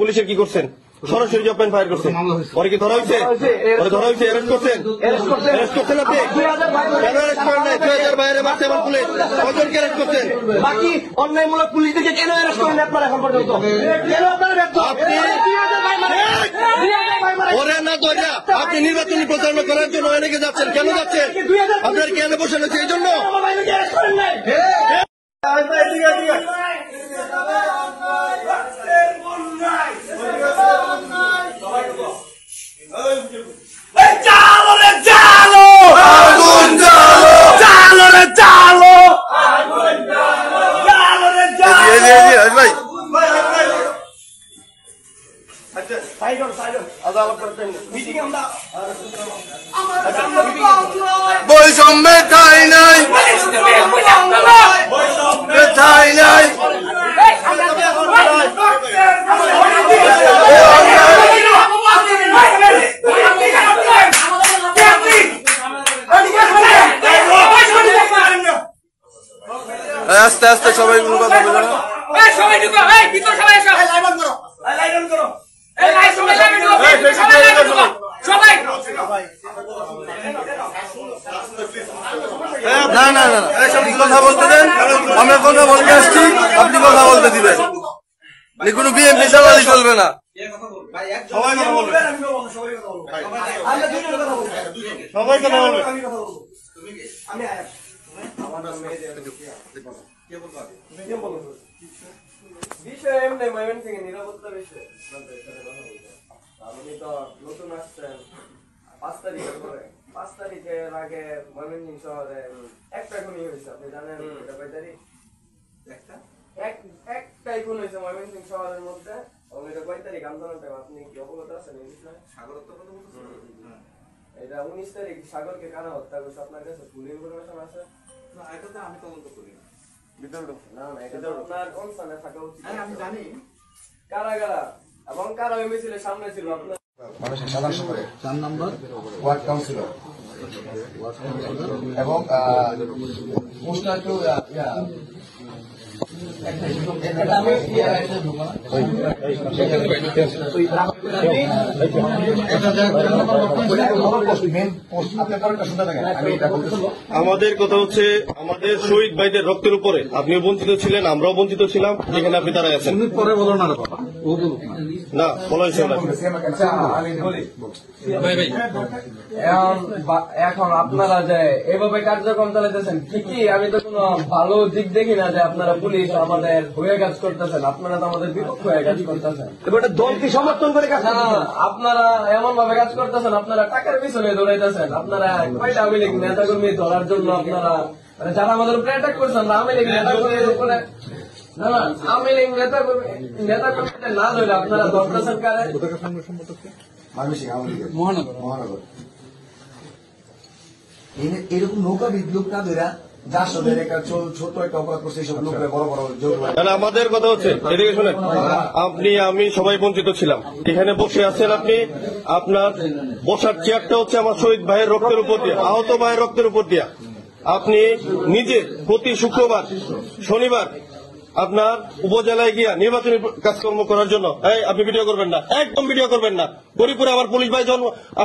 পুলিশের কি করছেন? সরাসরি জব ফায়ার করছেন। পরে কি ধরা হয়েছে? ধরা হয়েছে, অ্যারেস্ট করছেন? অ্যারেস্ট করছেন আপনি? কেন অ্যারেস্ট করেন নাই? 2000 বাইরে মারছে আমার পুলিশ, কজনকে অ্যারেস্ট করছেন? বাকি অন্যায়মূলক পুলিশদেরকে কেন অ্যারেস্ট করেন আপনারা এখন পর্যন্ত? কেন আপনারা ব্যর্থ? ওরে না ধরিয়া আপনি নির্বাচনী প্রচারণা করার জন্য অনেকে যাচ্ছেন, কেন যাচ্ছেন? আপনার কেন বসে রয়েছে এই জন্য? বৈষম্যে ঠাই নাই, ঠাই নাই। আস্তে আস্তে সবাই কথা বলে না। না না না, আপনি কথা বলতে দেন, আমরা কথা বলতে আসছি, আপনি কথা বলতে দিবেন। কোনো বিএনপি চালালি চলবে না। সবাই কথা বলবে, সবাই কথা বলবে। বিষয় এমনি ময়মনসিংহ নিরাপত্তা বিষয়। আপনি তো নতুন আসছেন 5 তারিখের পরে। 5 তারিখের আগে ময়মনসিংহ শহরে একটা খুনি হয়েছে, আপনি জানেন? এটা কয় তারিখ? একটাই খুন হয়েছে ময়মনসিংহ শহরের মধ্যে। এটা কয় তারিখ আন্দোলনটা? আপনি কি অবগত আছেন এই বিষয়ে? এটা 19 তারিখ সাগরকে কারা হত্যা করছে, আপনার কাছে ফুল ইনফরমেশন আছে? না, এটা তো আমি তদন্ত করি না। না না, এটা তো আপনার কনসার্নে থাকা উচিত। আমি জানি কারা কারা এবং কারা ওই মিছিলের সামনে ছিল আপনার? মানুষের সাধারণ সম্পাদক 4 নম্বর ওয়ার্ড কাউন্সিলর এবং পোস্টার কেউ আমাদের কথা হচ্ছে আমাদের শহীদ ভাইদের রক্তের উপরে আপনিও বঞ্চিত ছিলেন, আমরাও বঞ্চিত ছিলাম, যেখানে আপনি দাঁড়ায় আছেন। পরে বলো না বাবা, ও বলুক না, বলা হয়েছে না। এখন আপনারা যে এভাবে কার্যক্রম চালাইতেছেন ঠিকই, আমি তো কোনো ভালো দিক দেখি না যে আপনারা পুলিশ আমাদের হয়ে কাজ করতেছেন। আপনারা তো আমাদের বিপক্ষ হয়ে কাজ করতেছেন। দলকে সমর্থন করে কাজ না, আপনারা এমন ভাবে কাজ করতেছেন, আপনারা টাকার পিছনে দৌড়াইতেছেন। আপনারা কয়টা আওয়ামী লীগ নেতা কর্মী ধরার জন্য আপনারা যারা আমাদের উপরে অ্যাটাক করছেন, আওয়ামী লীগ নেতা কর্মীর উপরে না না, আওয়ামী লীগ নেতা কর্মীতে না ধরে আপনারা ধরতেছেন কারে? মহানগর এরকম নৌকা বিদ্যুৎ না ধরা যার সাথে ছোট একটা অপরাধ করছে এইসব লোকের বড় বড় জোর। তাহলে আমাদের কথা হচ্ছে এদিকে শুনেন, আপনি আমি সবাই বঞ্চিত ছিলাম। এখানে বসে আছেন আপনি, আপনার বসার চেয়ারটা হচ্ছে আমার শহীদ ভাইয়ের রক্তের উপর দিয়ে, আহত ভাইয়ের রক্তের উপর দিয়া। আপনি নিজে প্রতি শুক্রবার শনিবার আপনার উপজেলায় গিয়া নির্বাচনী কাজকর্ম করার জন্য আপনি ভিডিও করবেন না, একদম ভিডিও করবেন না। গরিপুরে আমার পুলিশ ভাই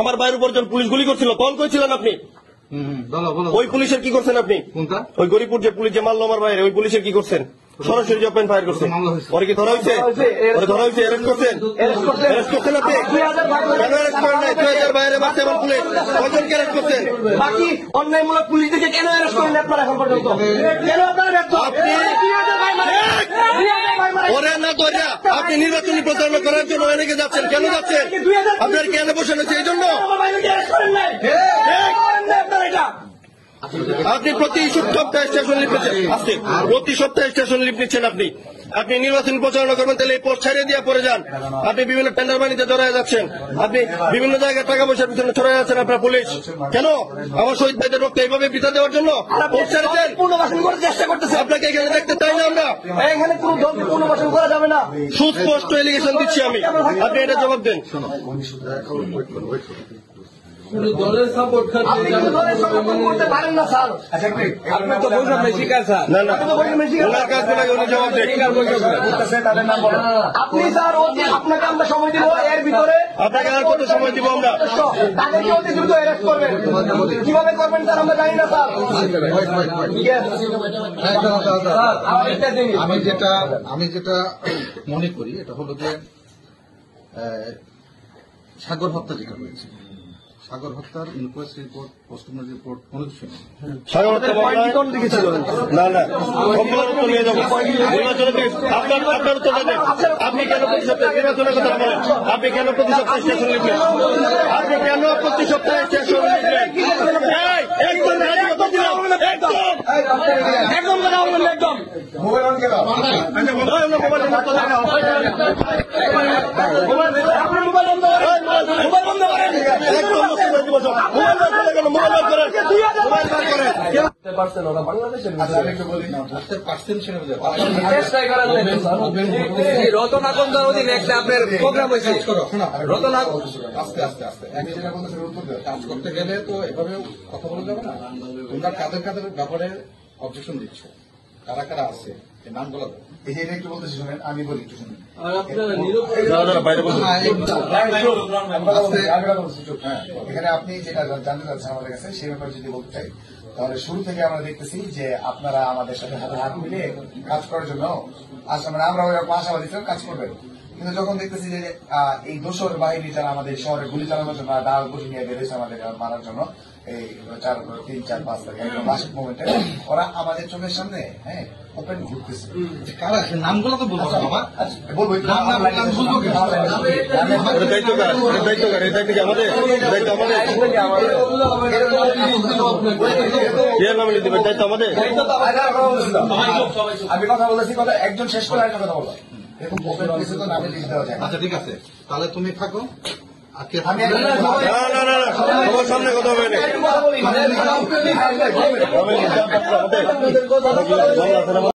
আমার ভাইয়ের উপর যখন পুলিশ গুলি করছিল তখন কইছিলেন আপনি? ওই পুলিশের কি করছেন আপনি? ওই গরিপুর যে পুলিশ যে মারলো আমার ভাইয়ের, ওই পুলিশের কি করছেন? সরাসরি জব ফায়ার করছেন। পরে কি ধরা হয়েছে? ধরা হয়েছে, অ্যারেস্ট করছেন? অ্যারেস্ট করছেন আপনি? কেন অ্যারেস্ট করেন নাই? 2000 বাইরে মারছে আমার পুলিশ, কজনকে অ্যারেস্ট করছেন? বাকি অন্যায়মূলক পুলিশদেরকে কেন অ্যারেস্ট করেন আপনারা এখন পর্যন্ত? কেন আপনারা ব্যর্থ? ওরে না ধরিয়া আপনি নির্বাচনী প্রচারণা করার জন্য অনেকে যাচ্ছেন, কেন যাচ্ছেন? আপনার কেন বসে রয়েছে এই জন্য? আপনি প্রতি সপ্তাহে স্টেশন লিপ নিচ্ছেন, প্রতি সপ্তাহে স্টেশন লিপ নিচ্ছেন আপনি। আপনি নির্বাচনী প্রচারণা করবেন, তাহলে এই পোস্ট ছাড়িয়ে দিয়ে পরে যান। আপনি বিভিন্ন টেন্ডার বাণিতে জড়ায় যাচ্ছেন, আপনি বিভিন্ন জায়গায় টাকা পয়সার পিছনে ছড়ায় যাচ্ছেন আপনার পুলিশ। কেন? আমার শহীদ ভাইদের রক্ত এইভাবে বিতা দেওয়ার জন্য পোস্ট ছাড়ছেন? পুনর্বাসন করার চেষ্টা করতেছে। আপনাকে এখানে দেখতে চাই না আমরা। এখানে কোন দলকে পুনর্বাসন করা যাবে না। সুস্পষ্ট এলিগেশন দিচ্ছি আমি, আপনি এটা জবাব দেন। দলের সাপোর্ট আপনি কিন্তু দলের সমর্থন করতে পারেন না স্যার। আচ্ছা, আপনি তো বলছেন মেশিকার স্যার। না না ওনার কাজগুলো উনি জবাব দেন। তাদের নাম বলেন। আপনি স্যার অতি আপনাকে আমরা সময় দিব, এর ভিতরে আপনাকে আর কত সময় দিব আমরা? তাদেরকে অতি দ্রুত অ্যারেস্ট করবেন। কিভাবে করবেন স্যার আমরা জানি না স্যার। আমি যেটা মনে করি এটা হলো যে সাগর হত্যা যেটা হয়েছে, সাগর হত্যার ইনকোয়েস্ট রিপোর্ট, পোস্টমর্টম রিপোর্ট কোনো কিছু নেই। স্বাগত না না সম্পূর্ণ উত্তর নিয়ে যাবো নির্বাচনের দিন। আপনার উত্তরটা দেন। আপনি কেন প্রতি সপ্তাহে নির্বাচনের কথা বলেন? আপনি কেন প্রতি সপ্তাহে স্টেশন লিখলেন? আপনি কেন প্রতি সপ্তাহে স্টেশন লিখলেন? একদম উত্তর দিলাম। একদম কথা বলবেন একদম। মোবাইল অন কেন? ওরা বাংলাদেশের আচ্ছা, আমি একটু বলি। চেষ্টাই করেন নাই স্যার। রতনাকন্দার অধীনে একটা আপনার প্রোগ্রাম হয়েছে। রতনা আস্তে আস্তে আস্তে আমি যেটা বলতেছি উত্তর দেওয়া কাজ করতে গেলে তো এভাবে কথা বলা যাবে না। তোমরা কাদের কাদের ব্যাপারে অবজেকশন দিচ্ছ, কারা কারা আছে এই নামগুলো দাও। এই যে এটা একটু বলতেছি শুনেন, আমি বলি একটু শুনেন। আর আপনারা নিরুপ বাইরে বলুন। এখানে আপনি যেটা জানতে চাচ্ছেন আমাদের কাছে সেই ব্যাপারে যদি বলতে চাই, তাহলে শুরু থেকে আমরা দেখতেছি যে আপনারা আমাদের সাথে হাতে হাত মিলে কাজ করার জন্য আশা মানে আমরা ওই আশাবাদী ছিলাম কাজ করবেন। কিন্তু যখন দেখতেছি যে এই দোসর বাহিনী যারা আমাদের শহরে গুলি চালানোর জন্য ডাল গুলি নিয়ে বেরোয়েছে আমাদের মারার জন্য, এই 3, 4, 5 তারিখ একদম লাস্ট মোমেন্টে ওরা আমাদের চোখের সামনে ওপেন ঘুরতেছে। কারা সে নামগুলো তো বলবো না বাবা। বলবো বুঝবো কি? এটা দায়িত্ব কার? এটা দায়িত্ব কার? এই দায়িত্ব কি আমাদের? দায়িত্ব আমাদের? কে নামে নিতে হবে? দায়িত্ব আমাদের? আমি কথা বলেছি, কথা একজন শেষ করে একটা কথা বলবো। এরকম ওপেন প্লেসে তো নামে লিস্ট দেওয়া যায় না। আচ্ছা ঠিক আছে, তাহলে তুমি থাকো। আজকে আমি না না না না তোমার সামনে কথা হবে না। কথা বলি।